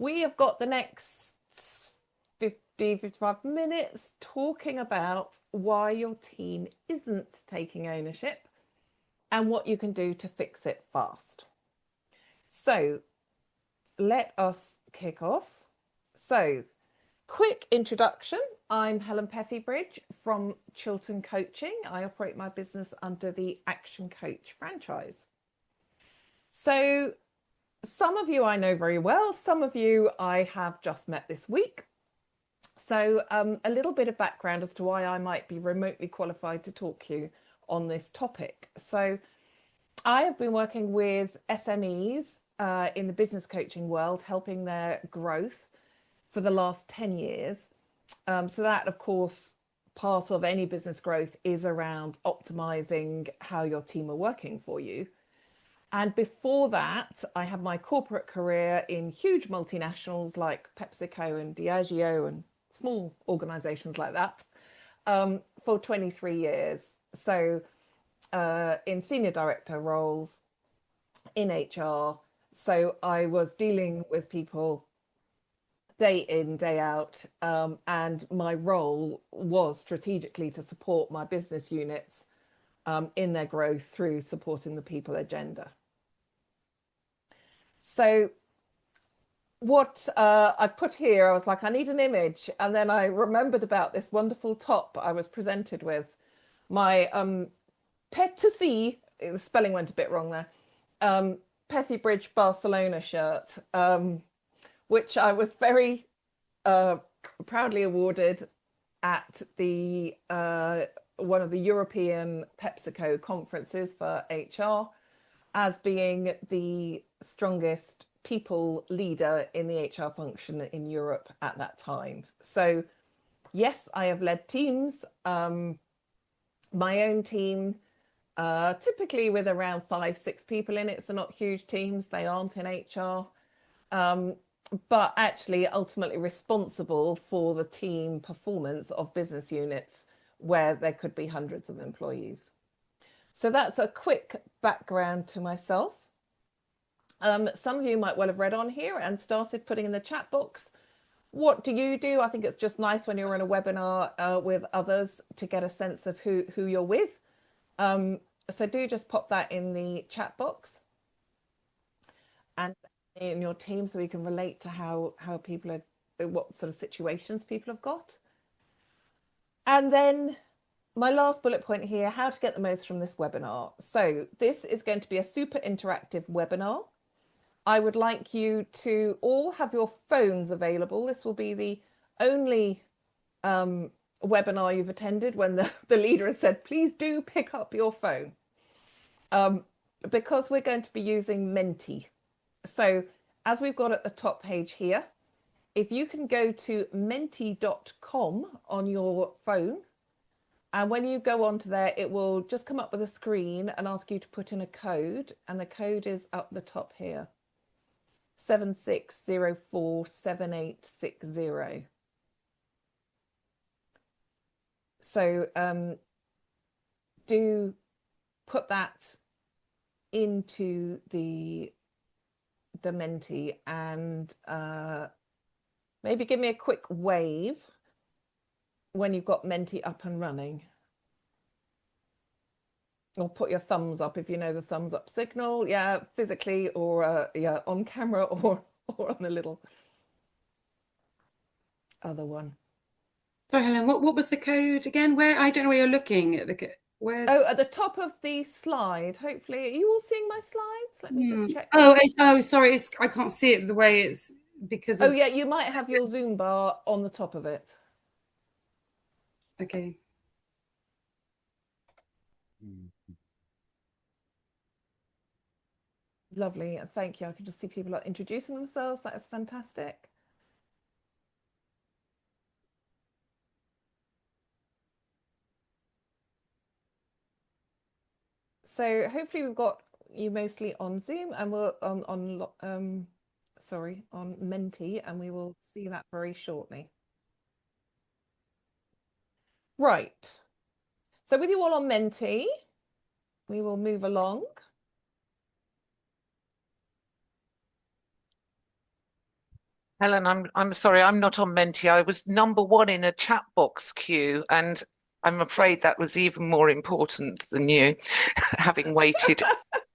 We have got the next 55 minutes talking about why your team isn't taking ownership and what you can do to fix it fast. So let us kick off. So, quick introduction. I'm Helen Pethybridge from Chiltern Coaching. I operate my business under the Action Coach franchise. So, some of you I know very well, some of you I have just met this week. So, a little bit of background as to why I might be remotely qualified to talk to you on this topic. So, I have been working with SMEs in the business coaching world, helping their growth for the last 10 years. So that, of course, part of any business growth is around optimizing how your team are working for you. And before that, I had my corporate career in huge multinationals like PepsiCo and Diageo and small organizations like that for 23 years. So in senior director roles in HR. So I was dealing with people day in, day out, and my role was strategically to support my business units in their growth through supporting the people agenda. So what I put here, I was like, I need an image. And then I remembered about this wonderful top I was presented with. My Petithy, the spelling went a bit wrong there, Pethybridge Barcelona shirt, which I was very proudly awarded at the one of the European PepsiCo conferences for HR as being the strongest people leader in the HR function in Europe at that time. So yes, I have led teams. My own team, typically with around 5-6 people in it, so not huge teams. They aren't in HR. But actually ultimately responsible for the team performance of business units where there could be hundreds of employees. So that's a quick background to myself. Some of you might well have read on here and started putting in the chat box. What do you do? I think it's just nice when you're in a webinar with others to get a sense of who you're with. So do just pop that in the chat box. And in your team so we can relate to how people are, what sort of situations people have got. And then my last bullet point here, how to get the most from this webinar. So this is going to be a super interactive webinar. I would like you to all have your phones available. This will be the only webinar you've attended when the leader has said, please do pick up your phone. Because we're going to be using Menti. So as we've got at the top page here, if you can go to menti.com on your phone, and when you go onto there, it will just come up with a screen and ask you to put in a code, and the code is up the top here, 76047860. So do put that into the Menti and maybe give me a quick wave when you've got Menti up and running. Or put your thumbs up if you know the thumbs up signal. Yeah, physically or yeah, on camera or on the little other one. Sorry, Helen, what was the code again? Where? I don't know where you're looking at the where's Oh, at the top of the slide. Hopefully, are you all seeing my slides? Let me just check. sorry, I can't see it the way it's because of. Oh yeah, you might have your Zoom bar on the top of it. Okay. Lovely, thank you. I can just see people are introducing themselves. That is fantastic. So hopefully we've got you mostly on Zoom, and we're on Menti, and we will see that very shortly. Right. So with you all on Menti, we will move along. Helen, I'm sorry, I'm not on Menti. I was number one in a chat box queue, and I'm afraid that was even more important than you, having waited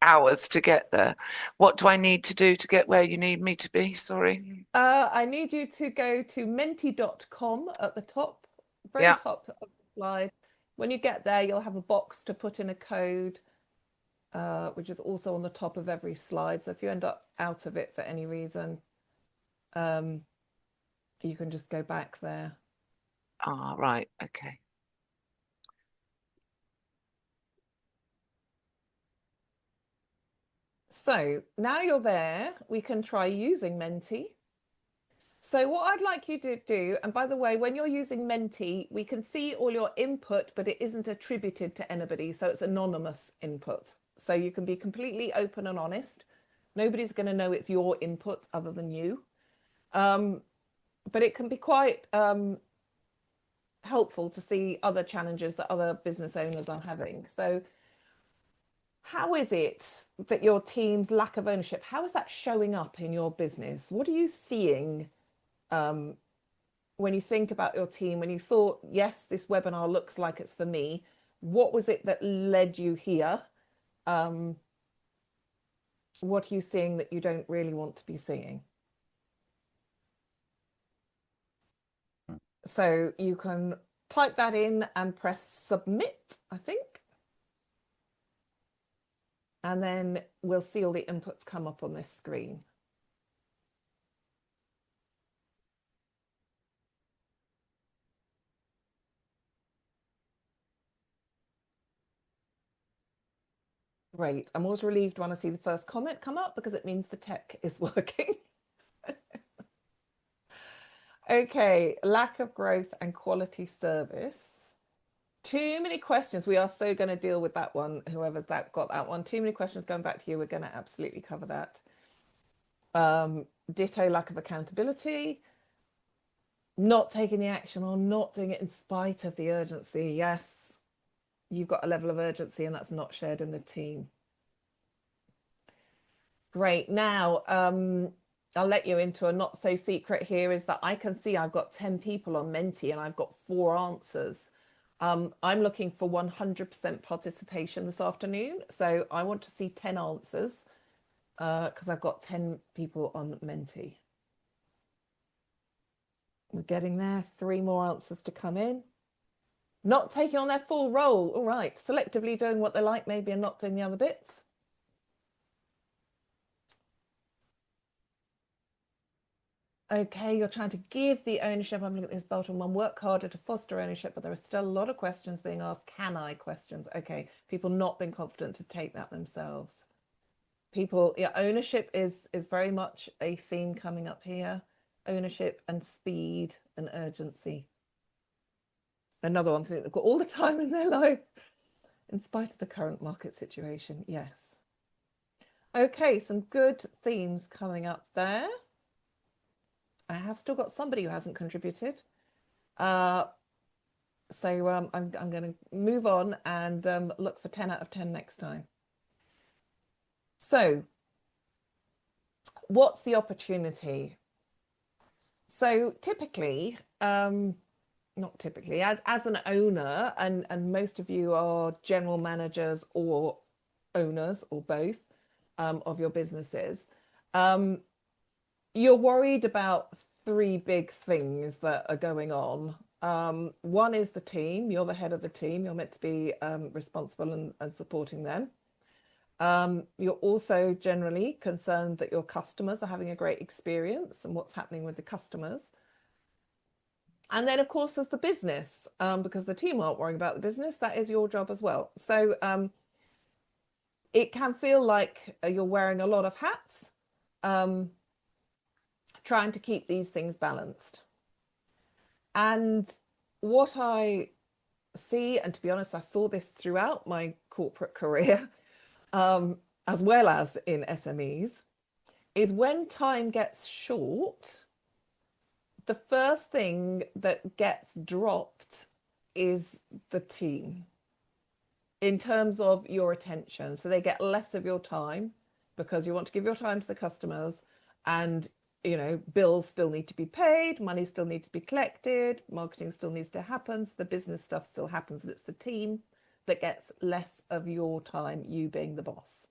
hours to get there. What do I need to do to get where you need me to be? Sorry. I need you to go to menti.com at the top, very Yeah. top of the slide. When you get there, you'll have a box to put in a code, which is also on the top of every slide. So if you end up out of it for any reason, um, you can just go back there. Ah, right. Okay. So now you're there, we can try using Menti. So what I'd like you to do, and by the way, when you're using Menti, we can see all your input, but it isn't attributed to anybody. So it's anonymous input. So you can be completely open and honest. Nobody's going to know it's your input other than you. But it can be quite helpful to see other challenges that other business owners are having. So how is it that your team's lack of ownership, how is that showing up in your business? What are you seeing when you think about your team, when you thought, yes, this webinar looks like it's for me, what was it that led you here? What are you seeing that you don't really want to be seeing? So you can type that in and press submit, I think. And then we'll see all the inputs come up on this screen. Great. I'm always relieved when I see the first comment come up because it means the tech is working. Okay, lack of growth and quality service. Too many questions. We are so going to deal with that one, whoever that got that one. Too many questions going back to you. We're going to absolutely cover that. Ditto lack of accountability, not taking the action or not doing it in spite of the urgency. Yes, you've got a level of urgency and that's not shared in the team. Great. Now, I'll let you into a not so secret here is that I can see I've got 10 people on Menti and I've got 4 answers. I'm looking for 100% participation this afternoon. So I want to see 10 answers because I've got 10 people on Menti. We're getting there. 3 more answers to come in. Not taking on their full role. All right. Selectively doing what they like maybe and not doing the other bits. Okay, you're trying to give the ownership. I'm looking at this bottom one. Work harder to foster ownership, but there are still a lot of questions being asked. Can I questions? Okay, people not being confident to take that themselves. People, yeah, ownership is very much a theme coming up here. Ownership and speed and urgency. Another one thing they've got all the time in their life, in spite of the current market situation. Yes. Okay, some good themes coming up there. I have still got somebody who hasn't contributed. So I'm going to move on and look for 10 out of 10 next time. So what's the opportunity? So typically, not typically, as an owner, and most of you are general managers or owners or both of your businesses, you're worried about 3 big things that are going on. One is the team. You're the head of the team. You're meant to be responsible and supporting them. You're also generally concerned that your customers are having a great experience and what's happening with the customers. And then, of course, there's the business because the team aren't worrying about the business. That is your job as well. So it can feel like you're wearing a lot of hats, trying to keep these things balanced. And what I see, and to be honest, I saw this throughout my corporate career, as well as in SMEs, is when time gets short, the first thing that gets dropped is the team in terms of your attention. So they get less of your time because you want to give your time to the customers and bills still need to be paid, money still needs to be collected, marketing still needs to happen, so the business stuff still happens, and it's the team that gets less of your time, you being the boss.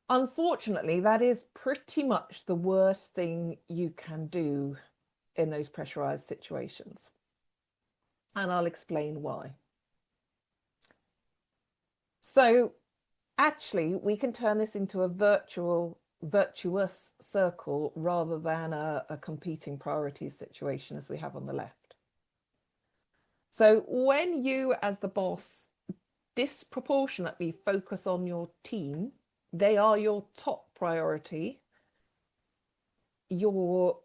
Unfortunately, that is pretty much the worst thing you can do in those pressurized situations. And I'll explain why. So actually, we can turn this into a virtuous circle rather than a competing priorities situation as we have on the left. So when you as the boss disproportionately focus on your team, they are your top priority, you're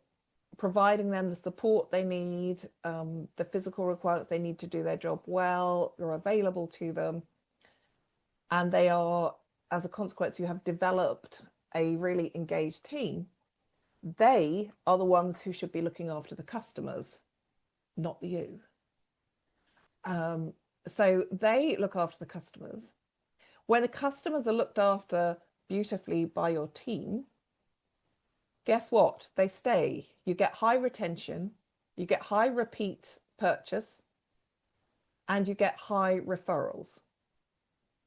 providing them the support they need, the physical requirements they need to do their job well, you're available to them, and they are, as a consequence, you have developed a really engaged team. They are the ones who should be looking after the customers, not you. So they look after the customers. When the customers are looked after beautifully by your team, guess what? They stay. You get high retention, you get high repeat purchase, and you get high referrals.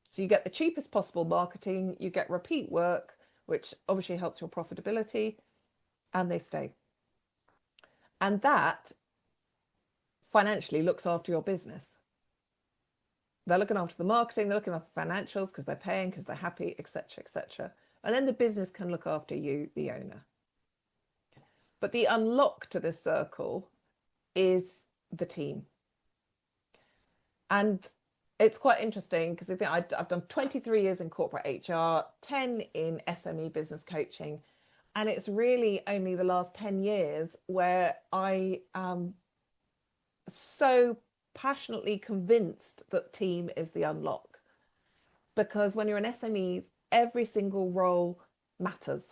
So you get the cheapest possible marketing, you get repeat work, which obviously helps your profitability, and they stay. And that financially looks after your business. They're looking after the marketing, they're looking after the financials because they're paying, because they're happy, etc., etc. And then the business can look after you, the owner. But the unlock to this circle is the team. And it's quite interesting because I think I've done 23 years in corporate HR, 10 in SME business coaching. And it's really only the last 10 years where I am so passionately convinced that team is the unlock. Because when you're an SME, every single role matters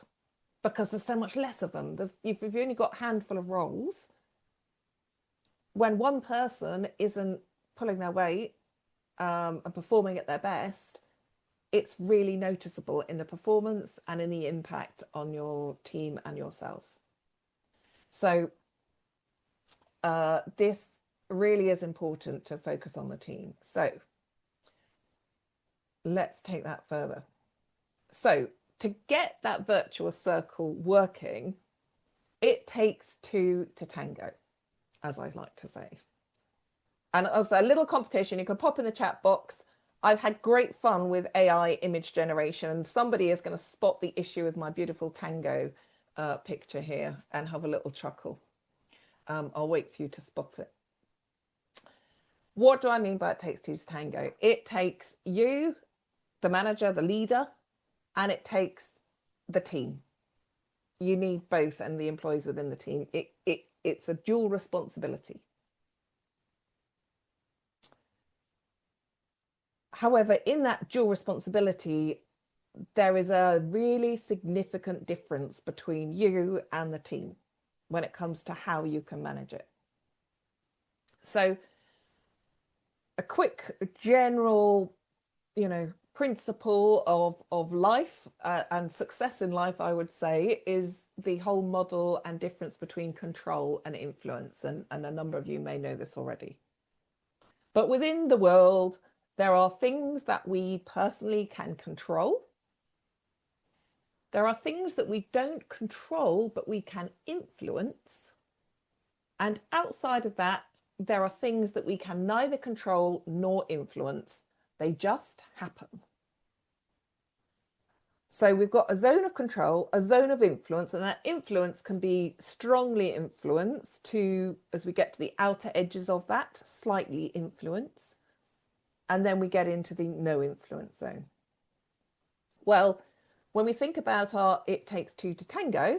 because there's so much less of them. If you've only got a handful of roles, when one person isn't pulling their weight and performing at their best, it's really noticeable in the performance and in the impact on your team and yourself. So this really is important to focus on the team. So let's take that further. So to get that virtuous circle working, it takes two to tango, as I like to say. And as a little competition, you can pop in the chat box. I've had great fun with AI image generation. Somebody is going to spot the issue with my beautiful tango picture here and have a little chuckle. I'll wait for you to spot it. What do I mean by it takes two to tango? It takes you, the manager, the leader, and it takes the team. You need both and the employees within the team. It's a dual responsibility. However, in that dual responsibility, there is a really significant difference between you and the team when it comes to how you can manage it. So a quick general, principle of life and success in life, I would say, is the whole model and difference between control and influence. And a number of you may know this already. But within the world, there are things that we personally can control. There are things that we don't control, but we can influence. And outside of that, there are things that we can neither control nor influence. They just happen. So we've got a zone of control, a zone of influence, and that influence can be strongly influenced to, as we get to the outer edges of that, slightly influence. And then we get into the no influence zone. Well, when we think about our it takes two to tango,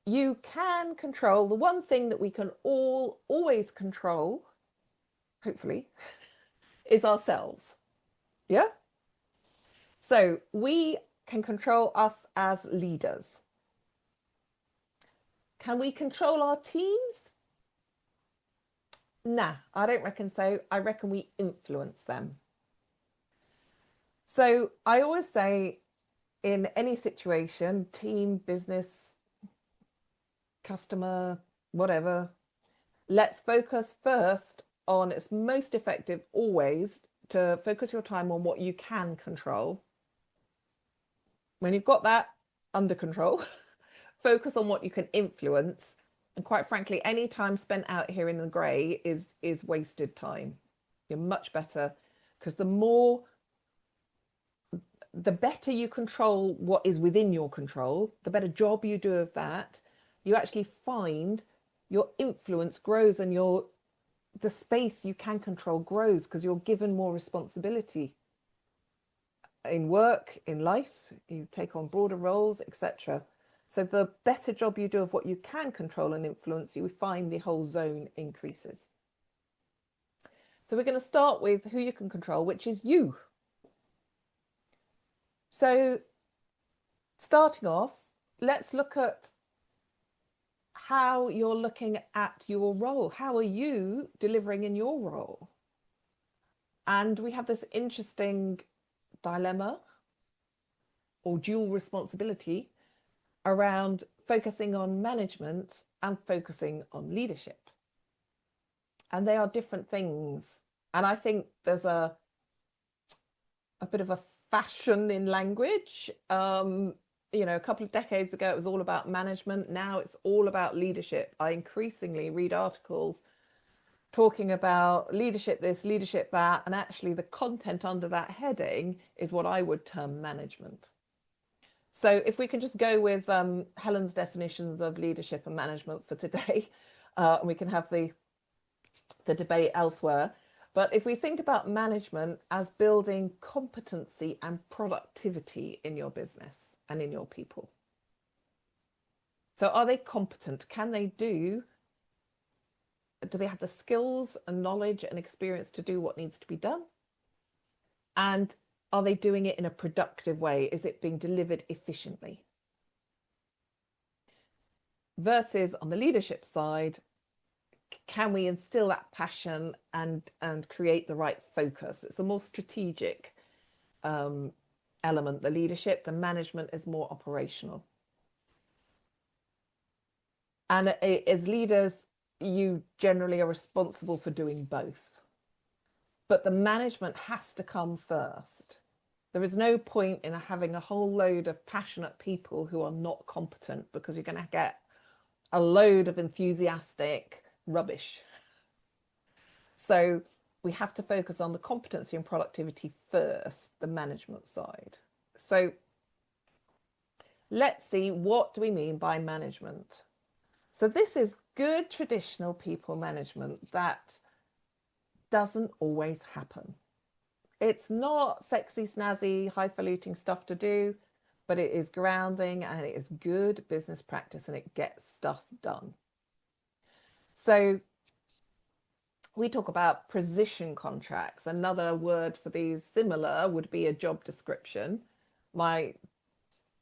you can control the one thing that we can always control, hopefully, is ourselves. Yeah? So we can control us as leaders. Can we control our teams? Nah, I don't reckon so. I reckon we influence them. So I always say in any situation, team, business, customer, whatever, let's focus first on, it's most effective always to focus your time on what you can control. When you've got that under control, focus on what you can influence. And quite frankly, any time spent out here in the grey is wasted time. You're much better, because the better you control what is within your control, the better job you do of that, you actually find your influence grows, and the space you can control grows, because you're given more responsibility in work, in life, you take on broader roles, etc. So the better job you do of what you can control and influence, you find the whole zone increases. So we're going to start with who you can control, which is you. So starting off, let's look at how you're looking at your role. How are you delivering in your role? And we have this interesting dilemma or dual responsibility around focusing on management and focusing on leadership. And they are different things. And I think there's a bit of a fashion in language. A couple of decades ago, it was all about management. Now it's all about leadership. I increasingly read articles talking about leadership this, leadership that, and actually the content under that heading is what I would term management. So if we can just go with Helen's definitions of leadership and management for today, and we can have the debate elsewhere. But if we think about management as building competency and productivity in your business and in your people. So are they competent? Do they have the skills and knowledge and experience to do what needs to be done? And are they doing it in a productive way? Is it being delivered efficiently? Versus on the leadership side, can we instill that passion and create the right focus? It's a more strategic element, the leadership. The management is more operational. And as leaders, you generally are responsible for doing both. But the management has to come first. There is no point in having a whole load of passionate people who are not competent, because you're going to get a load of enthusiastic rubbish. So we have to focus on the competency and productivity first, the management side. So let's see, what do we mean by management? So this is good traditional people management that doesn't always happen. It's not sexy, snazzy, highfalutin stuff to do, but it is grounding and it is good business practice and it gets stuff done. So we talk about position contracts. Another word for these similar would be a job description. My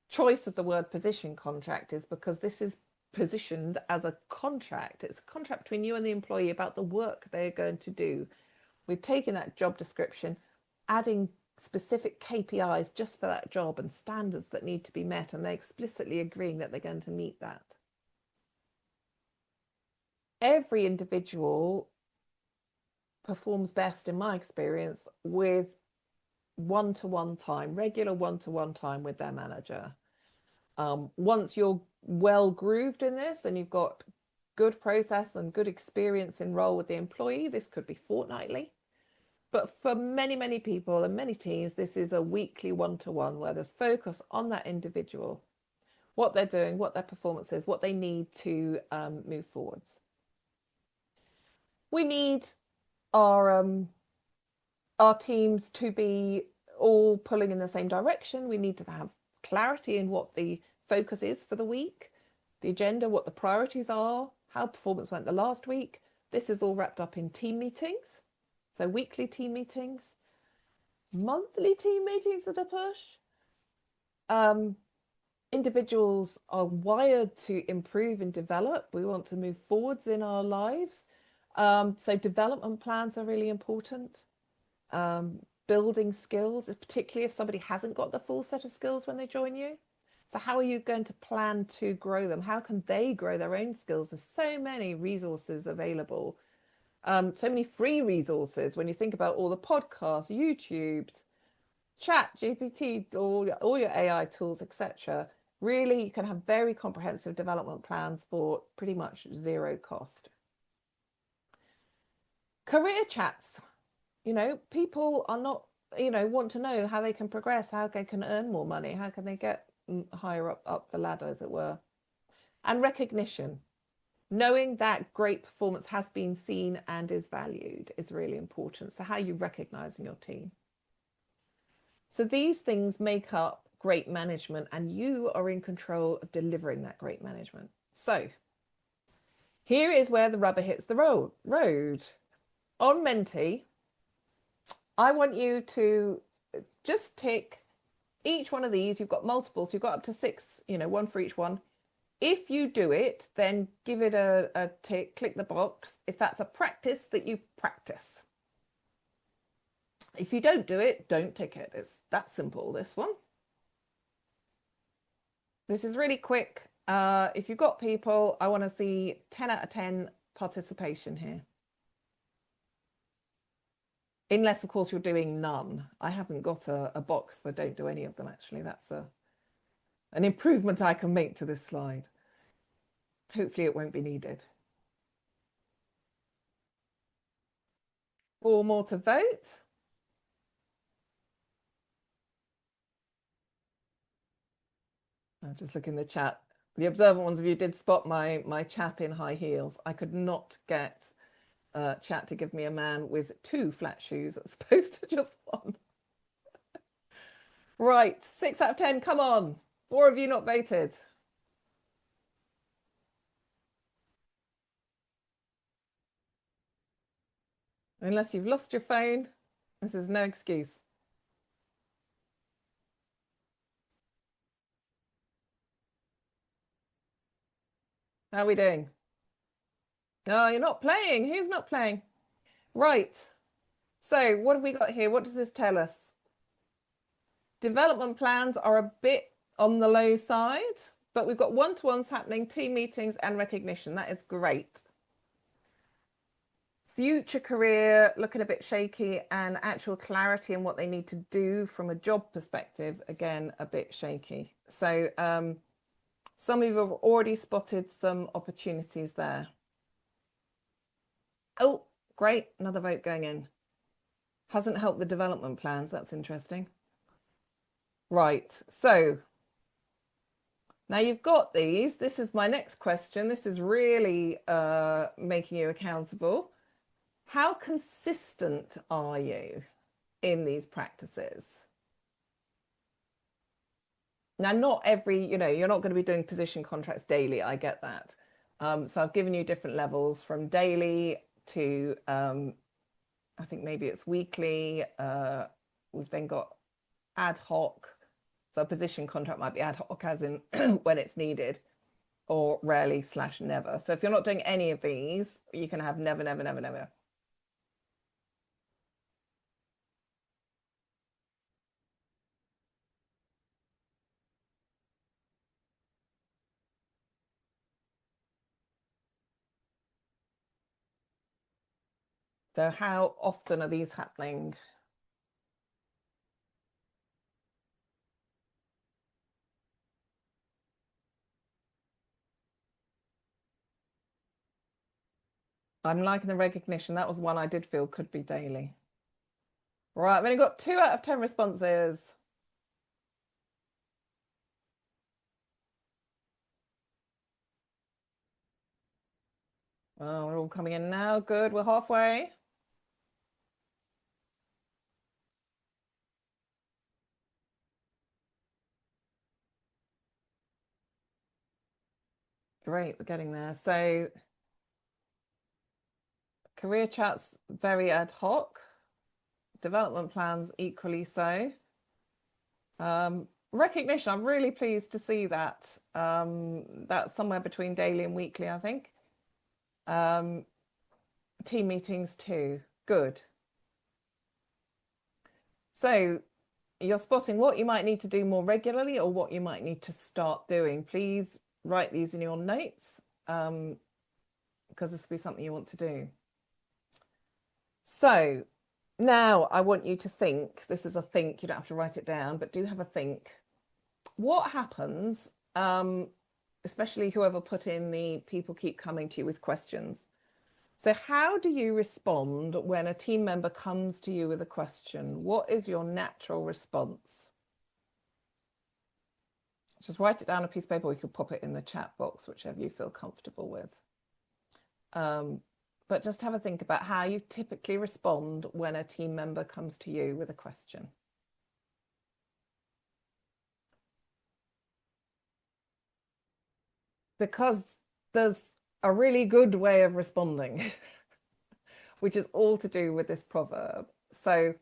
choice of the word position contract is because this is positioned as a contract. It's a contract between you and the employee about the work they're going to do. We've taken that job description, adding specific KPIs just for that job and standards that need to be met, and they're explicitly agreeing that they're going to meet that. Every individual performs best, in my experience, with one-to-one time, regular one-to-one time with their manager. Once you're well grooved in this and you've got good process and good experience in role with the employee, this could be fortnightly. But for many, many people and many teams, this is a weekly one-to-one where there's focus on that individual, what they're doing, what their performance is, what they need to move forwards. We need our teams to be all pulling in the same direction. We need to have clarity in what the focus is for the week, the agenda, what the priorities are, how performance went the last week. This is all wrapped up in team meetings. So weekly team meetings, monthly team meetings at a push. Individuals are wired to improve and develop. We want to move forwards in our lives. So development plans are really important. building skills, particularly if somebody hasn't got the full set of skills when they join you. So how are you going to plan to grow them? How can they grow their own skills? There's so many resources available, so many free resources when you think about all the podcasts, YouTubes, Chat, GPT, all your AI tools, etc. Really, you can have very comprehensive development plans for pretty much zero cost. Career chats. People are not, want to know how they can progress, how they can earn more money, how can they get higher up the ladder, as it were. And recognition. Knowing that great performance has been seen and is valued is really important. So how are you recognizing your team? So these things make up great management, and you are in control of delivering that great management. So here is where the rubber hits the road. On Menti, I want you to just tick each one of these. You've got multiples, you've got up to 6, one for each one. If you do it, then give it a tick, click the box if that's a practice that you practice. If you don't do it, don't tick it. It's that simple, this one. This is really quick. If you've got people, I want to see 10 out of 10 participation here. Unless, of course, you're doing none. I haven't got a box for don't do any of them, actually. That's an improvement I can make to this slide. Hopefully it won't be needed. 4 more to vote. I'll just look in the chat. The observant ones of you did spot my chap in high heels. I could not get chat to give me a man with 2 flat shoes as opposed to just 1. Right, 6 out of 10, come on. 4 of you not voted. Unless you've lost your phone, this is no excuse. How are we doing? Oh, you're not playing. Who's not playing? Right. So what have we got here? What does this tell us? Development plans are a bit on the low side, but we've got one-to-ones happening, team meetings and recognition. That is great. Future career looking a bit shaky, and actual clarity in what they need to do from a job perspective, again, a bit shaky. So some of you have already spotted some opportunities there. Oh, great. Another vote going in. Hasn't helped the development plans. That's interesting. Right. So now you've got these. This is my next question. This is really making you accountable. How consistent are you in these practices? Now, not every, you're not going to be doing position contracts daily. I get that. So I've given you different levels from daily to, I think maybe it's weekly. We've then got ad hoc. So a position contract might be ad hoc as in when it's needed, or rarely / never. So if you're not doing any of these, you can have never, never, never, never. So how often are these happening? I'm liking the recognition. That was one I did feel could be daily. Right, I've only got 2 out of 10 responses. Oh, we're all coming in now. Good, we're halfway. Great, we're getting there. So career chats, very ad hoc. Development plans, equally so. Recognition, I'm really pleased to see that. That's somewhere between daily and weekly, I think. Team meetings too. Good. So you're spotting what you might need to do more regularly or what you might need to start doing. Please write these in your notes, because this will be something you want to do. So now I want you to think, this is a think, you don't have to write it down, but do have a think. What happens, especially whoever put in the people keep coming to you with questions. So how do you respond when a team member comes to you with a question? What is your natural response? Just write it down on a piece of paper, or you could pop it in the chat box, whichever you feel comfortable with. But just have a think about how you typically respond when a team member comes to you with a question. Because there's a really good way of responding, which is all to do with this proverb. So,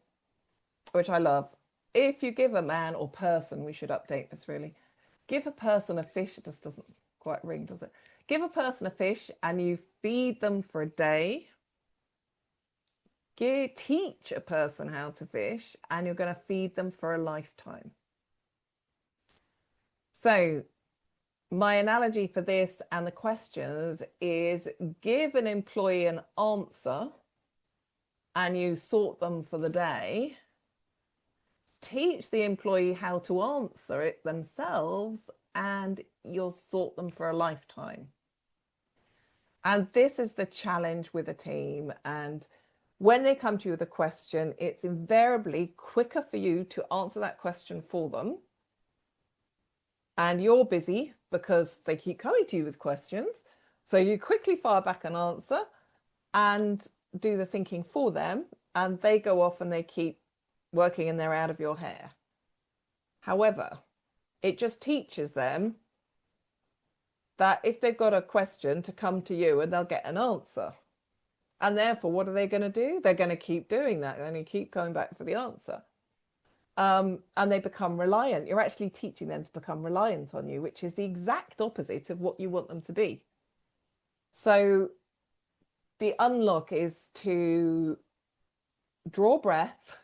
which I love. If you give a man or person, we should update this really. Give a person a fish, it just doesn't quite ring, does it? Give a person a fish and you feed them for a day. Teach a person how to fish and you're going to feed them for a lifetime. So my analogy for this and the questions is give an employee an answer and you sort them for the day. Teach the employee how to answer it themselves and you'll sort them for a lifetime. And this is the challenge with a team. And when they come to you with a question, it's invariably quicker for you to answer that question for them. And you're busy because they keep coming to you with questions. So you quickly fire back an answer and do the thinking for them. And they go off and they keep working and they're out of your hair. However, it just teaches them that if they've got a question, to come to you and they'll get an answer. And therefore, what are they going to do? They're going to keep doing that. They're going to keep going back for the answer. And they become reliant. You're actually teaching them to become reliant on you, which is the exact opposite of what you want them to be. So the unlock is to draw breath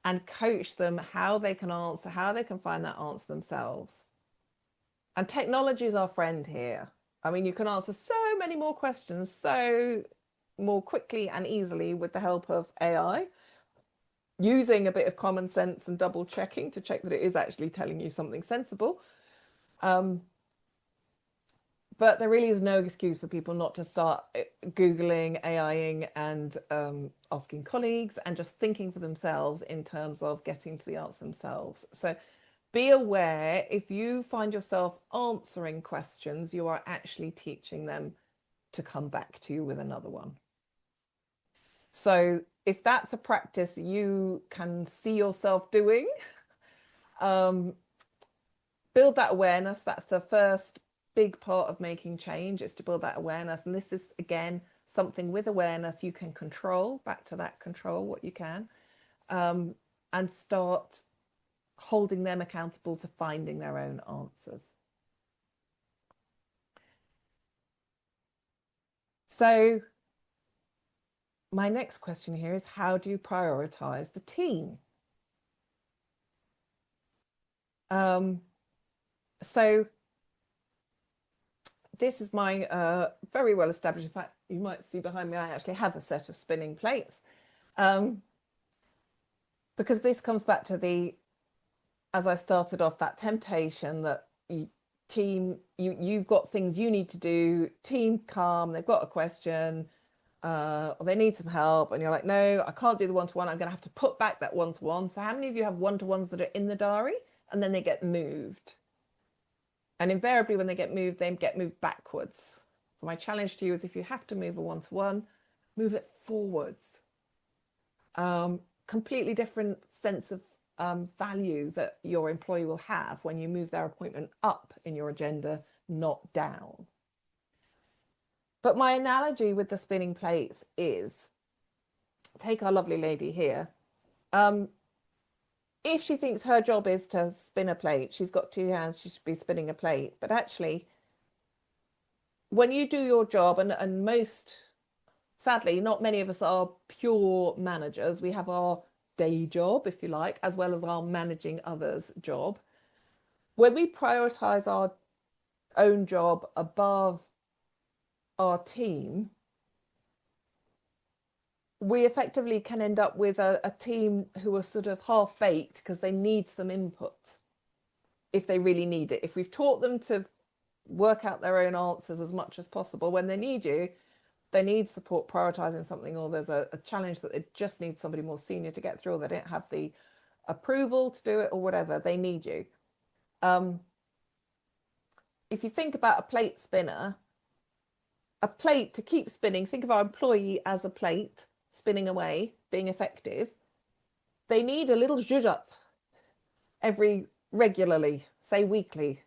and coach them how they can answer, how they can find that answer themselves. And technology is our friend here. I mean, you can answer so many more questions so more quickly and easily with the help of AI, using a bit of common sense and double checking to check that it is actually telling you something sensible. But there really is no excuse for people not to start Googling, AIing and asking colleagues and just thinking for themselves in terms of getting to the answer themselves. So be aware if you find yourself answering questions, you are actually teaching them to come back to you with another one. So if that's a practice you can see yourself doing, build that awareness. That's the first big part of making change, is to build that awareness. And this is, again, something with awareness you can control, back to that control what you can, and start holding them accountable to finding their own answers. So my next question here is, how do you prioritize the team? So this is my very well established, in fact, you might see behind me, I actually have a set of spinning plates. Because this comes back to the, as I started off, that temptation that you've got things you need to do, team come, they've got a question, or they need some help, and you're like, no, I can't do the one-to-one, I'm going to have to put back that one-to-one. So how many of you have one-to-ones that are in the diary and then they get moved? And invariably when they get moved backwards. So my challenge to you is, if you have to move a one-to-one, move it forwards. Completely different sense of value that your employee will have when you move their appointment up in your agenda, not down. But my analogy with the spinning plates is, take our lovely lady here. If she thinks her job is to spin a plate, she's got two hands, she should be spinning a plate. But actually, when you do your job, and most, sadly, not many of us are pure managers. We have our day job, if you like, as well as our managing others job. When we prioritize our own job above our team, we effectively can end up with a team who are sort of half-baked because they need some input if they really need it. If we've taught them to work out their own answers as much as possible, when they need you, they need support prioritizing something, or there's a challenge that they just need somebody more senior to get through, or they don't have the approval to do it, or whatever, they need you. If you think about a plate spinner, a plate to keep spinning, think of our employee as a plate spinning away, being effective. They need a little zhuzh up regularly, say weekly.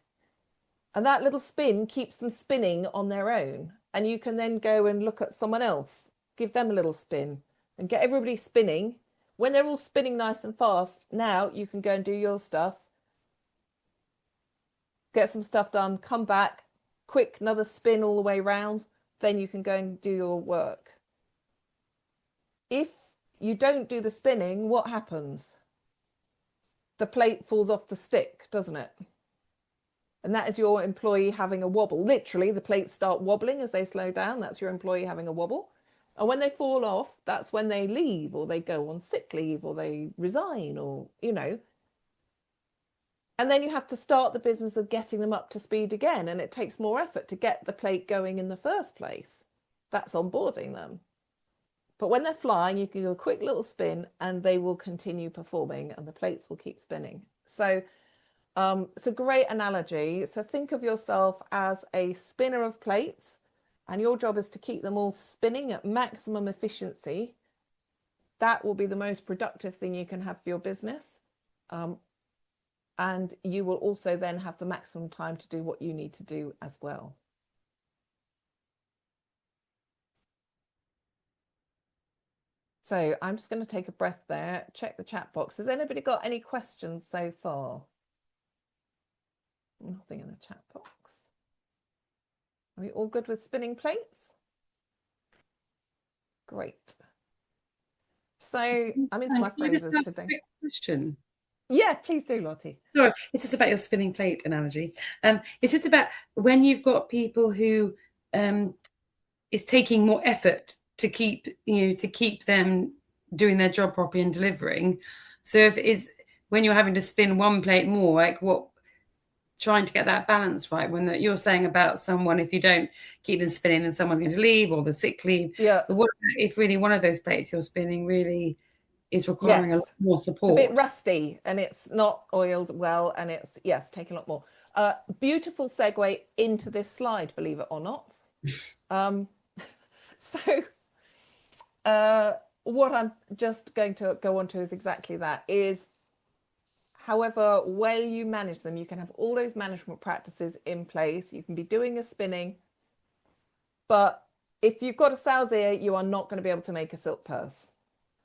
And that little spin keeps them spinning on their own. And you can then go and look at someone else, give them a little spin and get everybody spinning. When they're all spinning nice and fast, now you can go and do your stuff, get some stuff done, come back, quick, another spin all the way round. Then you can go and do your work. If you don't do the spinning, what happens? The plate falls off the stick, doesn't it? And that is your employee having a wobble. Literally, the plates start wobbling as they slow down. That's your employee having a wobble. And when they fall off, that's when they leave, or they go on sick leave, or they resign, or, you know. And then you have to start the business of getting them up to speed again. And it takes more effort to get the plate going in the first place. That's onboarding them. But when they're flying, you can do a quick little spin and they will continue performing and the plates will keep spinning. So it's a great analogy. So think of yourself as a spinner of plates, and your job is to keep them all spinning at maximum efficiency. That will be the most productive thing you can have for your business. And you will also then have the maximum time to do what you need to do as well. So I'm just going to take a breath there, check the chat box. Has anybody got any questions so far? Nothing in the chat box. Are we all good with spinning plates? Great. So I'm into my phrases today. Question. Yeah, please do, Lottie. Sorry, it's just about your spinning plate analogy. It's just about when you've got people who it's taking more effort to keep them doing their job properly and delivering. So if it's when you're having to spin one plate more, like what, trying to get that balance right, when you're saying about someone, if you don't keep them spinning and someone's going to leave or the sick leave. Yeah. But what if really one of those plates you're spinning really is requiring a lot more support? It's a bit rusty and it's not oiled well, and it's, yes, taking a lot more. Beautiful segue into this slide, believe it or not. What I'm just going to go on to is exactly that, is however well you manage them, you can have all those management practices in place, you can be doing your spinning, but if you've got a sow's ear, you are not going to be able to make a silk purse.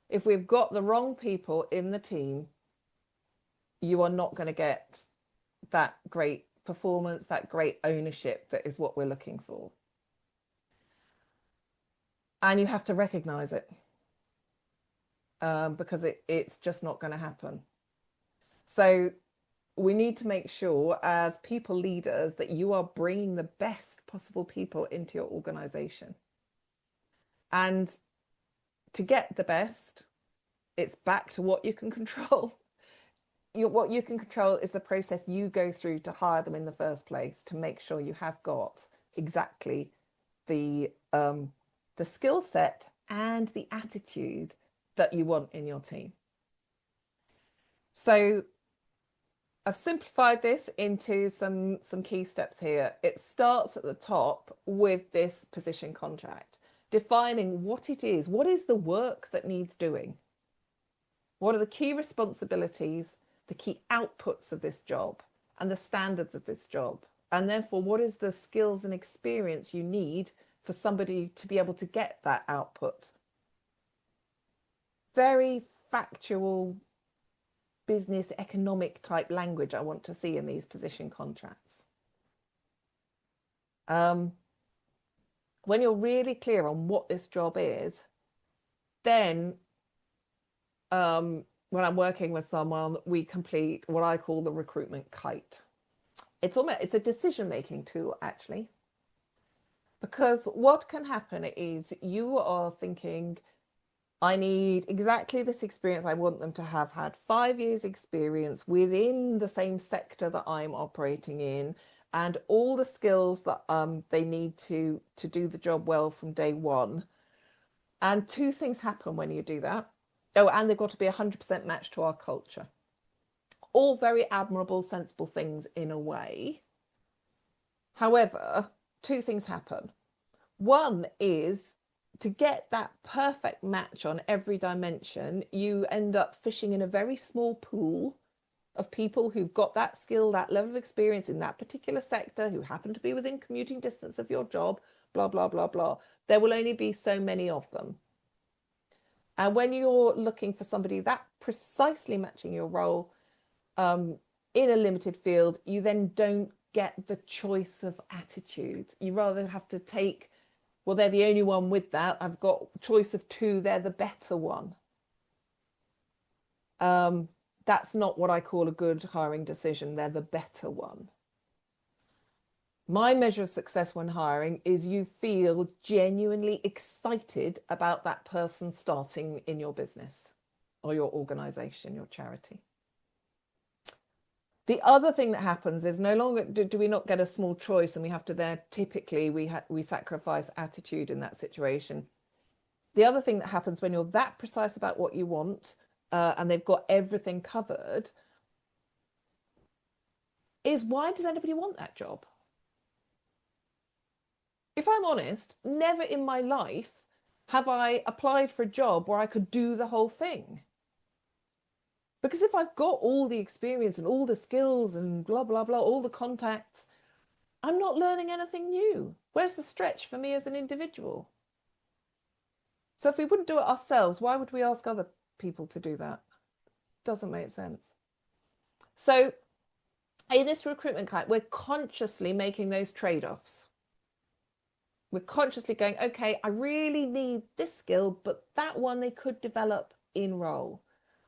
If we've got the wrong people in the team, you are not going to get that great performance, that great ownership that is what we're looking for. And you have to recognize it, because it's just not going to happen. So we need to make sure as people leaders that you are bringing the best possible people into your organization. And to get the best, it's back to what you can control. What you can control is the process you go through to hire them in the first place, to make sure you have got exactly the skill set and the attitude that you want in your team. So I've simplified this into some key steps here. It starts at the top with this position contract, defining what it is. What is the work that needs doing? What are the key responsibilities, the key outputs of this job, and the standards of this job? And therefore, what is the skills and experience you need for somebody to be able to get that output? Very factual, business economic type language I want to see in these position contracts. When you're really clear on what this job is, then when I'm working with someone, we complete what I call the recruitment kite. It's a decision-making tool, actually, because what can happen is you are thinking, I need exactly this experience. I want them to have had 5 years experience within the same sector that I'm operating in, and all the skills that they need to do the job well from day one. And two things happen when you do that. Oh, and they've got to be 100% matched to our culture. All very admirable, sensible things in a way. However, two things happen. One is, to get that perfect match on every dimension, you end up fishing in a very small pool of people who've got that skill, that level of experience in that particular sector, who happen to be within commuting distance of your job, blah, blah, blah, blah. There will only be so many of them. And when you're looking for somebody that precisely matching your role in a limited field, you then don't get the choice of attitude. You rather have to take, well, they're the only one with that. I've got choice of two, they're the better one. That's not what I call a good hiring decision. They're the better one. My measure of success when hiring is you feel genuinely excited about that person starting in your business or your organization, your charity. The other thing that happens is, no longer do we not get a small choice, and we have to there, typically we sacrifice attitude in that situation. The other thing that happens when you're that precise about what you want, and they've got everything covered, is, why does anybody want that job? If I'm honest, never in my life have I applied for a job where I could do the whole thing. Because if I've got all the experience and all the skills and blah, blah, blah, all the contacts, I'm not learning anything new. Where's the stretch for me as an individual? So if we wouldn't do it ourselves, why would we ask other people to do that? Doesn't make sense. So in this recruitment kite, we're consciously making those trade-offs. We're consciously going, okay, I really need this skill, but that one they could develop in role.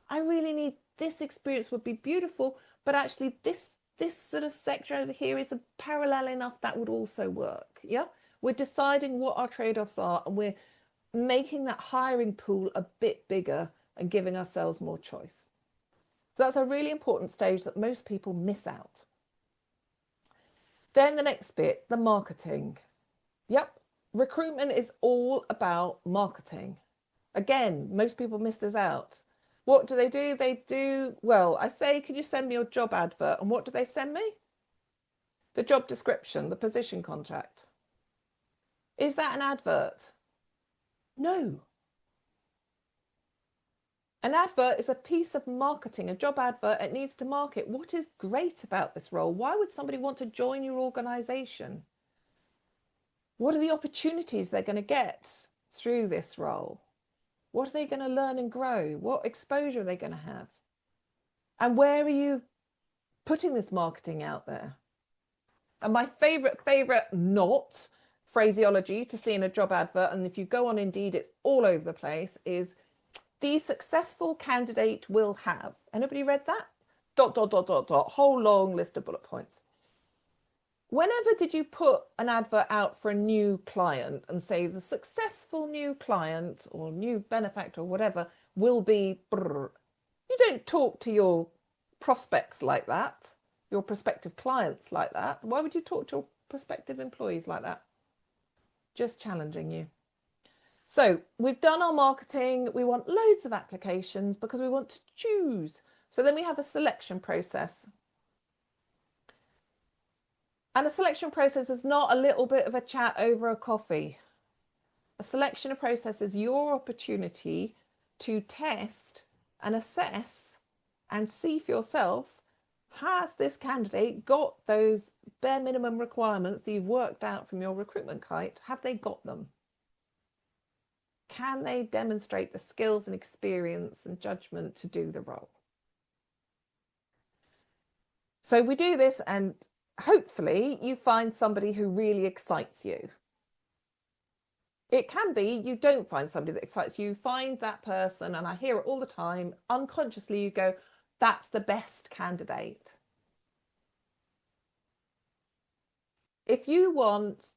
I really need this experience, would be beautiful, but actually this sort of sector over here is a parallel enough that would also work. Yeah, we're deciding what our trade-offs are, and we're making that hiring pool a bit bigger and giving ourselves more choice. So that's a really important stage that most people miss out. Then the next bit, the marketing. Yep, recruitment is all about marketing. Again, most people miss this out. What do? They do, well, I say, can you send me your job advert? And what do they send me? The job description, the position contract. Is that an advert? No. An advert is a piece of marketing, a job advert. It needs to market what is great about this role. Why would somebody want to join your organization? What are the opportunities they're going to get through this role? What are they going to learn and grow? What exposure are they going to have? And where are you putting this marketing out there? And my favorite not phraseology to see in a job advert, and if you go on Indeed, it's all over the place, is, the successful candidate will have. Anybody read that? ... Whole long list of bullet points. Whenever did you put an advert out for a new client and say the successful new client or new benefactor or whatever will be brr? You don't talk to your prospects like that, your prospective clients like that. Why would you talk to your prospective employees like that? Just challenging you. So we've done our marketing. We want loads of applications because we want to choose. So then we have a selection process. And a selection process is not a little bit of a chat over a coffee. A selection process is your opportunity to test and assess and see for yourself, has this candidate got those bare minimum requirements that you've worked out from your recruitment kite? Have they got them? Can they demonstrate the skills and experience and judgment to do the role? So we do this, and hopefully you find somebody who really excites you. It can be you don't find somebody that excites you, find that person, and I hear it all the time, unconsciously you go, that's the best candidate. If you want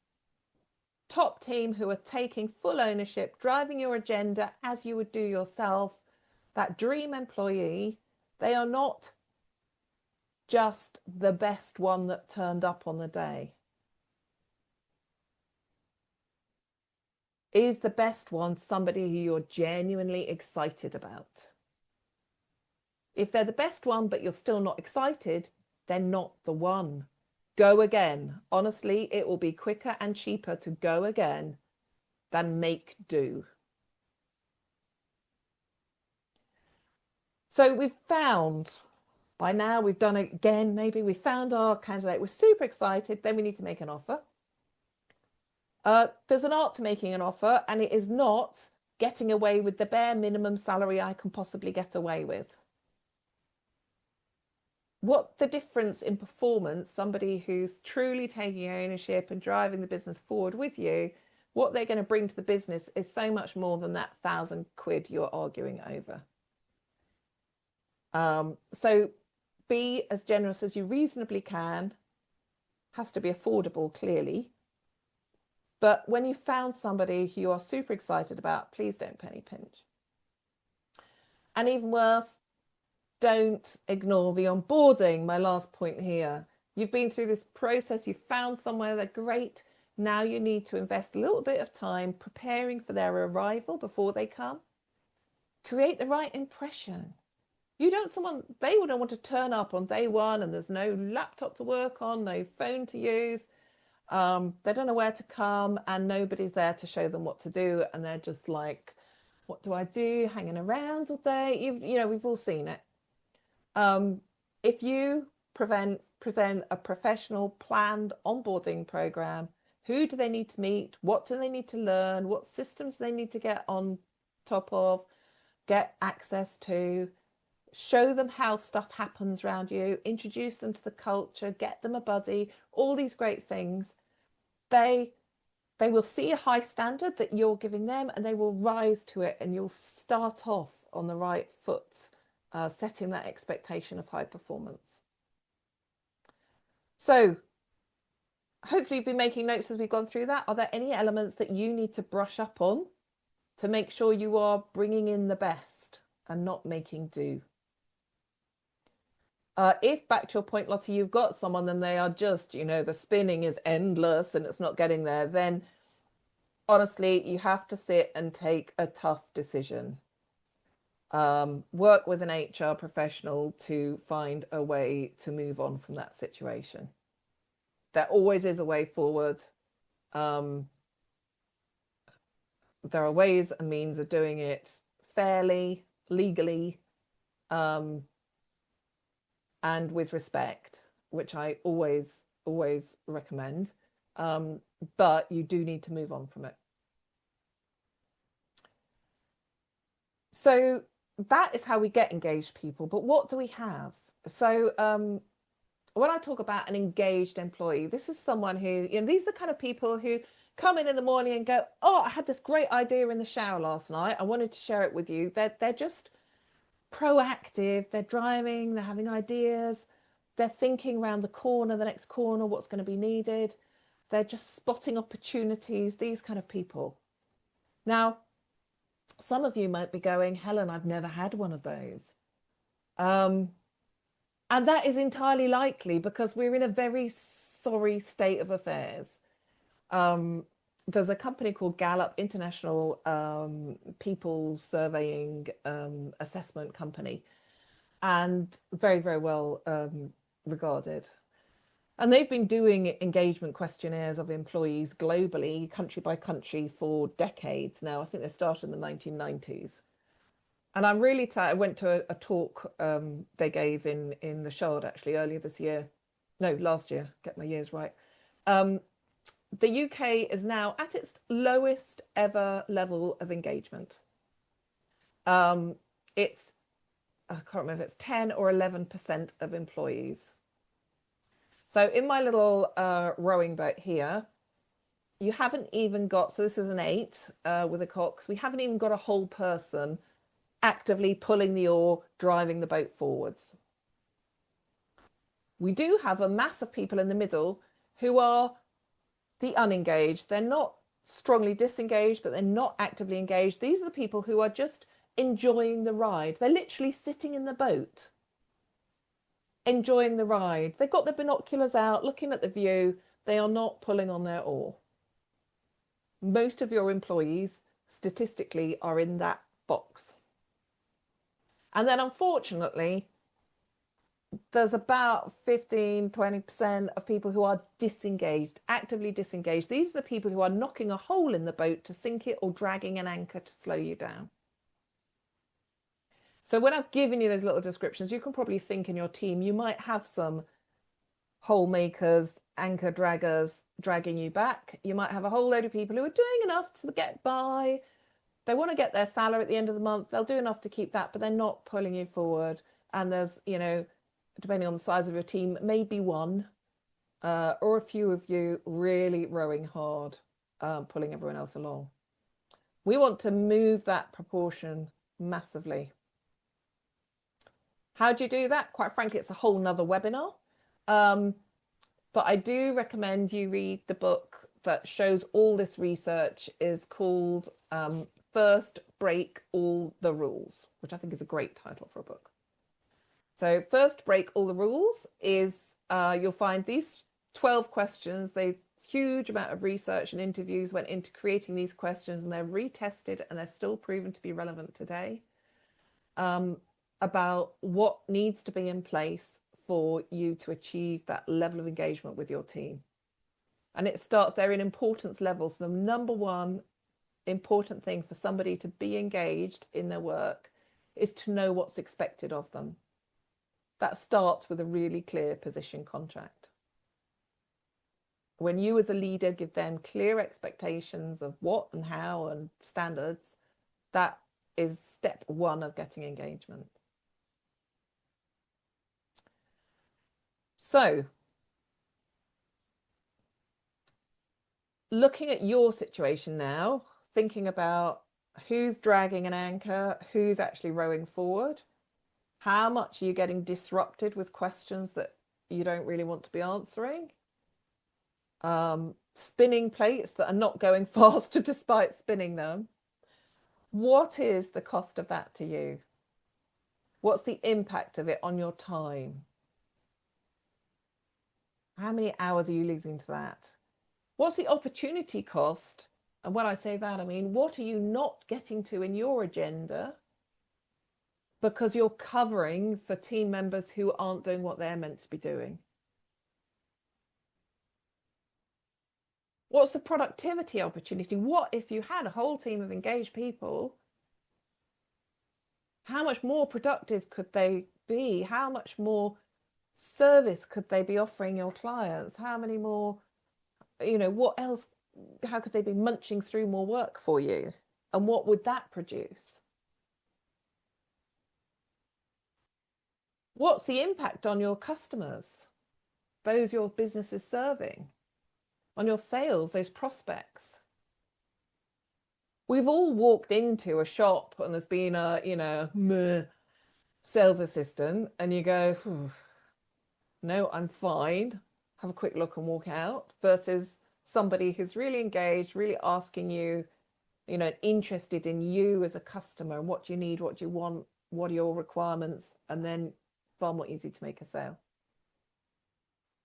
top team who are taking full ownership, driving your agenda as you would do yourself, that dream employee, they are not just the best one that turned up on the day. Is the best one somebody who you're genuinely excited about? If they're the best one, but you're still not excited, they're not the one. Go again. Honestly, it will be quicker and cheaper to go again than make do. So we've found, by now we've done it again, maybe we found our candidate, we're super excited, then we need to make an offer. There's an art to making an offer, and it is not getting away with the bare minimum salary I can possibly get away with. What the difference in performance, somebody who's truly taking ownership and driving the business forward with you, what they're going to bring to the business is so much more than that £1,000 you're arguing over. So be as generous as you reasonably can. Has to be affordable, clearly. But when you found somebody who you are super excited about, please don't penny pinch. And even worse, don't ignore the onboarding. My last point here. You've been through this process, you've found somewhere that's great. Now you need to invest a little bit of time preparing for their arrival before they come. Create the right impression. You don't they wouldn't want to turn up on day one and there's no laptop to work on, no phone to use. They don't know where to come and nobody's there to show them what to do. And they're just like, what do I do? Hanging around all day. We've all seen it. If you present a professional planned onboarding program, who do they need to meet? What do they need to learn? What systems do they need to get on top of, get access to? Show them how stuff happens around you, introduce them to the culture, get them a buddy, all these great things. They will see a high standard that you're giving them and they will rise to it, and you'll start off on the right foot, setting that expectation of high performance. So hopefully you've been making notes as we've gone through that. Are there any elements that you need to brush up on to make sure you are bringing in the best and not making do? If, back to your point, Lottie, you've got someone and they are just, the spinning is endless and it's not getting there, then honestly, you have to sit and take a tough decision. Work with an HR professional to find a way to move on from that situation. There always is a way forward. There are ways and means of doing it fairly, legally, and with respect, which I always recommend. But you do need to move on from it. So that is how we get engaged people. But what do we have? So when I talk about an engaged employee, this is someone who, these are the kind of people who come in the morning and go, oh, I had this great idea in the shower last night. I wanted to share it with you. They're just proactive. They're driving. They're having ideas. They're thinking around the corner, the next corner, what's going to be needed. They're just spotting opportunities, these kind of people. Now, some of you might be going, Helen, I've never had one of those. And that is entirely likely because we're in a very sorry state of affairs. There's a company called Gallup, International People Surveying Assessment Company, and very, very well regarded. And they've been doing engagement questionnaires of employees globally, country by country, for decades now. I think they started in the 1990s. And I'm really tired. I went to a talk they gave in the Shard actually earlier this year. No, last year. Get my years right. The UK is now at its lowest ever level of engagement. It's, I can't remember if it's 10 or 11% of employees. So in my little rowing boat here, you haven't even got, so this is an 8 with a cox, we haven't even got a whole person actively pulling the oar, driving the boat forwards. We do have a mass of people in the middle who are the unengaged. They're not strongly disengaged, but they're not actively engaged. These are the people who are just enjoying the ride. They're literally sitting in the boat, enjoying the ride. They've got their binoculars out, looking at the view. They are not pulling on their oar. Most of your employees, statistically, are in that box. And then, unfortunately, there's about 15-20% of people who are disengaged, actively disengaged. These are the people who are knocking a hole in the boat to sink it or dragging an anchor to slow you down. So when I've given you those little descriptions, you can probably think in your team, you might have some hole makers, anchor draggers dragging you back. You might have a whole load of people who are doing enough to get by. They want to get their salary at the end of the month. They'll do enough to keep that, but they're not pulling you forward. And there's, depending on the size of your team, maybe one or a few of you really rowing hard, pulling everyone else along. We want to move that proportion massively. How do you do that? Quite frankly, it's a whole nother webinar. But I do recommend you read the book that shows all this research. Is called First Break All the Rules, which I think is a great title for a book. So First Break All the Rules is, you'll find these 12 questions. They huge amount of research and interviews went into creating these questions, and they're retested and they're still proven to be relevant today, about what needs to be in place for you to achieve that level of engagement with your team. And it starts there in importance levels. The number one important thing for somebody to be engaged in their work is to know what's expected of them. That starts with a really clear position contract. When you as a leader give them clear expectations of what and how and standards, that is step one of getting engagement. So, looking at your situation now, thinking about who's dragging an anchor, who's actually rowing forward, how much are you getting disrupted with questions that you don't really want to be answering? Spinning plates that are not going faster despite spinning them. What is the cost of that to you? What's the impact of it on your time? How many hours are you losing to that? What's the opportunity cost? And when I say that, I mean, what are you not getting to in your agenda because you're covering for team members who aren't doing what they're meant to be doing? What's the productivity opportunity? What if you had a whole team of engaged people? How much more productive could they be? How much more service could they be offering your clients? How many more, what else? How could they be munching through more work for you? And what would that produce? What's the impact on your customers, those your business is serving, on your sales, those prospects? We've all walked into a shop and there's been a, meh sales assistant, and you go, no, I'm fine, have a quick look and walk out, versus somebody who's really engaged, really asking you, interested in you as a customer and what you need, what you want, what are your requirements, and then far more easy to make a sale.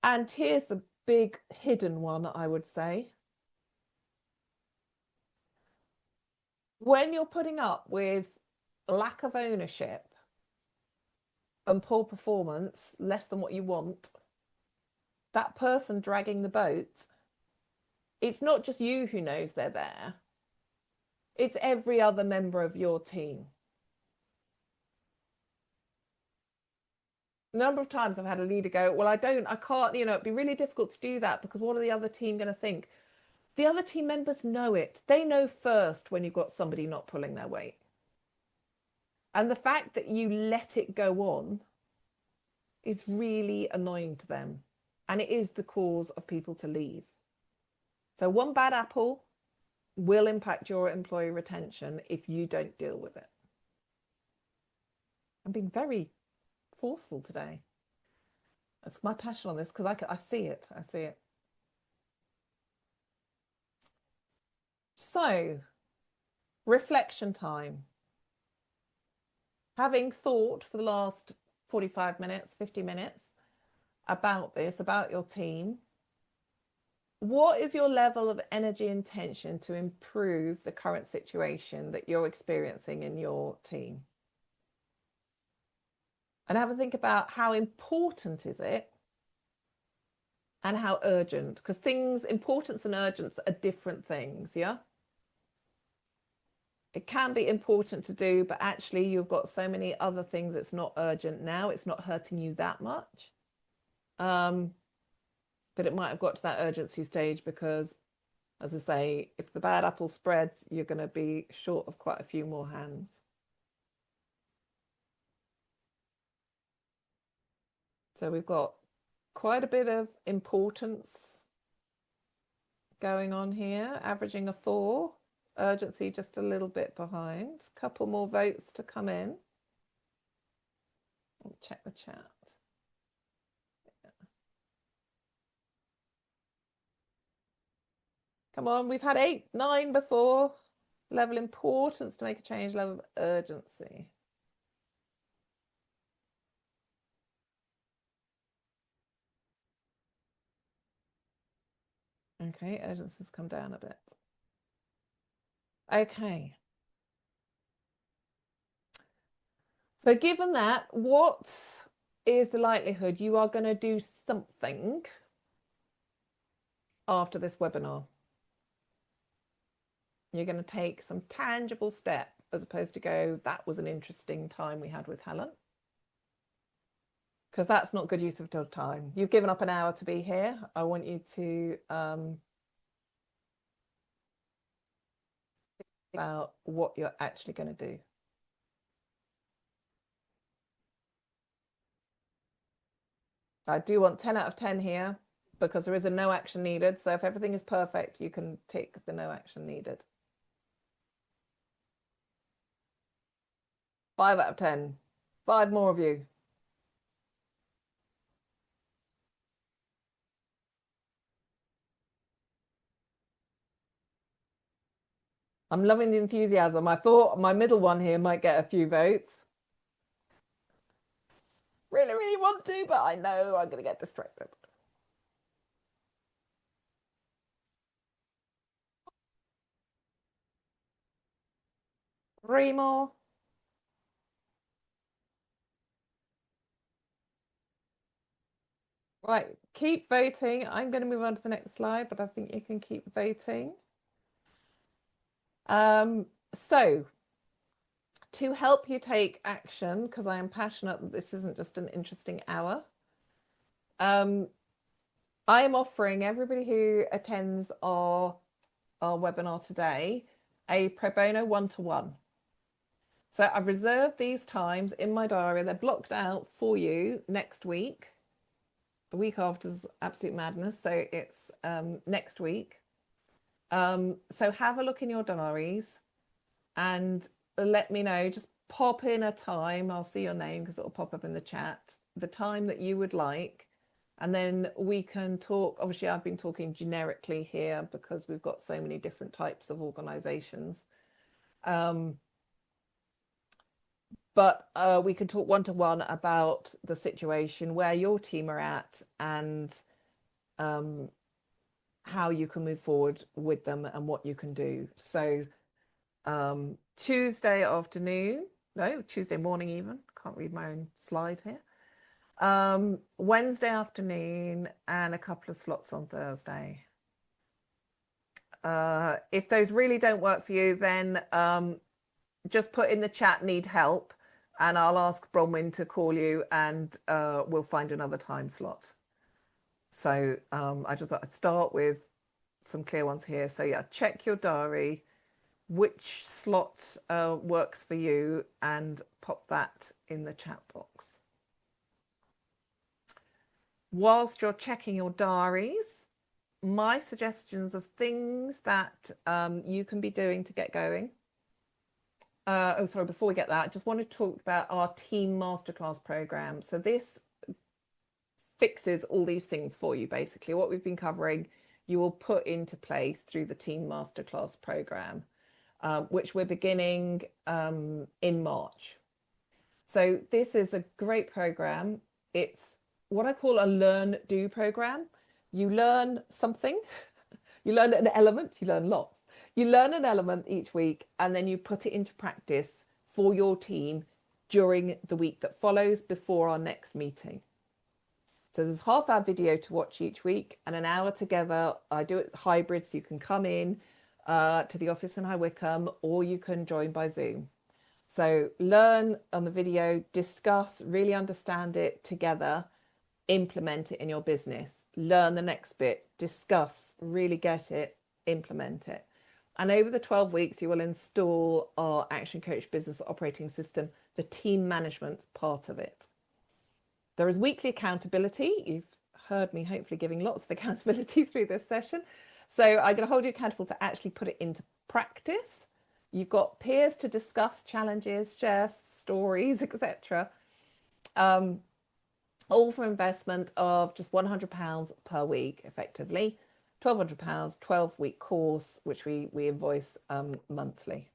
And here's the big hidden one, I would say. When you're putting up with lack of ownership and poor performance, less than what you want, that person dragging the boat, it's not just you who knows they're there. It's every other member of your team. A number of times I've had a leader go, well, I can't, it'd be really difficult to do that because what are the other team going to think? The other team members know it. They know first when you've got somebody not pulling their weight. And the fact that you let it go on is really annoying to them. And it is the cause of people to leave. So one bad apple will impact your employee retention if you don't deal with it. I'm being very forceful today. It's my passion on this because I see it. I see it. So, reflection time. Having thought for the last 45 minutes, 50 minutes about this, about your team, what is your level of energy and tension to improve the current situation that you're experiencing in your team? And have a think about how important is it and how urgent, because things, importance and urgence are different things, yeah? It can be important to do, but actually you've got so many other things. It's not urgent now. It's not hurting you that much. But it might have got to that urgency stage because, as I say, if the bad apple spreads, you're going to be short of quite a few more hands. So we've got quite a bit of importance going on here, averaging a 4, urgency just a little bit behind. Couple more votes to come in. I'll check the chat. Come on, we've had 8, 9 before. Level importance to make a change, level of urgency. Okay, urgency's come down a bit. Okay. So given that, what is the likelihood you are going to do something after this webinar? You're going to take some tangible step as opposed to go, that was an interesting time we had with Helen. Because that's not good use of your time. You've given up an hour to be here. I want you to think about what you're actually going to do. I do want 10 out of 10 here because there is a no action needed. So if everything is perfect, you can tick the no action needed. 5 out of 10. 5 more of you. I'm loving the enthusiasm. I thought my middle one here might get a few votes. Really, really want to, but I know I'm going to get distracted. Three more. Right, keep voting. I'm going to move on to the next slide, but I think you can keep voting. So, to help you take action, because I am passionate that this isn't just an interesting hour, I am offering everybody who attends our webinar today a pro bono one-to-one. So I've reserved these times in my diary. They're blocked out for you next week. The week after is absolute madness. So it's next week. So have a look in your diaries and let me know. Just pop in a time. I'll see your name because it'll pop up in the chat. The time that you would like. And then we can talk. Obviously, I've been talking generically here because we've got so many different types of organizations. But we can talk one-to-one about the situation, where your team are at, and how you can move forward with them and what you can do. So Tuesday afternoon, no, Tuesday morning even, can't read my own slide here. Wednesday afternoon and a couple of slots on Thursday. If those really don't work for you, then just put in the chat need help and I'll ask Bronwyn to call you and we'll find another time slot. So I just thought I'd start with some clear ones here. So yeah, check your diary, which slot works for you, and pop that in the chat box. Whilst you're checking your diaries, my suggestions of things that you can be doing to get going. Oh, sorry, before we get that, I just want to talk about our team masterclass program. So this fixes all these things for you, basically. What we've been covering, you will put into place through the team masterclass program, which we're beginning in March. So this is a great program. It's what I call a learn do program. You learn something, you learn an element, you learn lots. You learn an element each week and then you put it into practice for your team during the week that follows before our next meeting. So there's half-hour video to watch each week and an hour together. I do it hybrid, so you can come in to the office in High Wycombe or you can join by Zoom. So learn on the video, discuss, really understand it together, implement it in your business. Learn the next bit, discuss, really get it, implement it. And over the 12 weeks, you will install our Action Coach Business Operating System, the team management part of it. There is weekly accountability. You've heard me hopefully giving lots of accountability through this session. So I'm going to hold you accountable to actually put it into practice. You've got peers to discuss challenges, share stories, etc. All for investment of just £100 per week, effectively. £1,200, 12-week course, which we invoice monthly.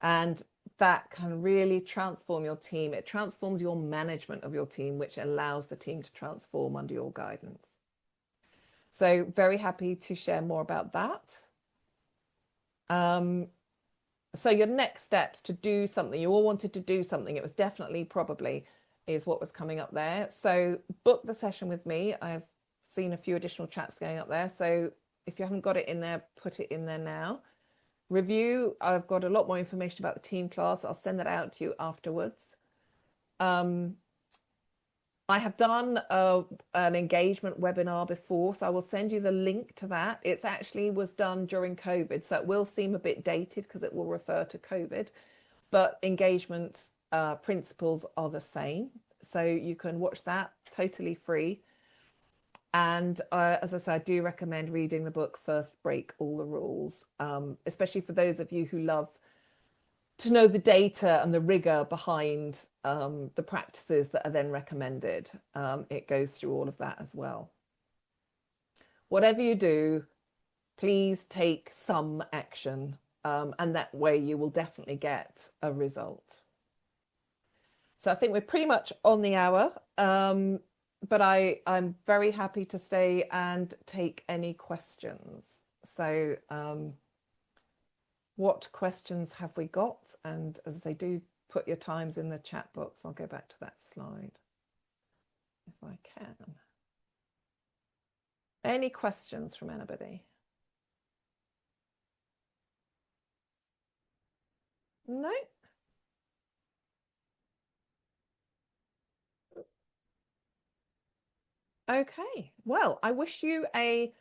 And that can really transform your team. It transforms your management of your team, which allows the team to transform under your guidance. So very happy to share more about that. So your next steps to do something, you all wanted to do something. It was definitely probably is what was coming up there. So book the session with me. I've seen a few additional chats going up there. So if you haven't got it in there, put it in there now. Review, I've got a lot more information about the team class. I'll send that out to you afterwards. I have done an engagement webinar before, so I will send you the link to that. It actually was done during COVID, so it will seem a bit dated because it will refer to COVID, but engagement principles are the same. So you can watch that totally free. And as I said, I do recommend reading the book First Break All the Rules, especially for those of you who love to know the data and the rigor behind the practices that are then recommended. It goes through all of that as well. Whatever you do, please take some action, and that way you will definitely get a result. So I think we're pretty much on the hour, but I'm very happy to stay and take any questions. So what questions have we got? And as I say, do put your times in the chat box. I'll go back to that slide if I can. Any questions from anybody? No? Okay. Well, I wish you a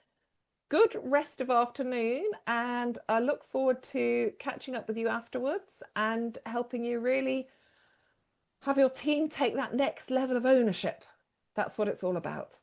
good rest of afternoon and I look forward to catching up with you afterwards and helping you really have your team take that next level of ownership. That's what it's all about.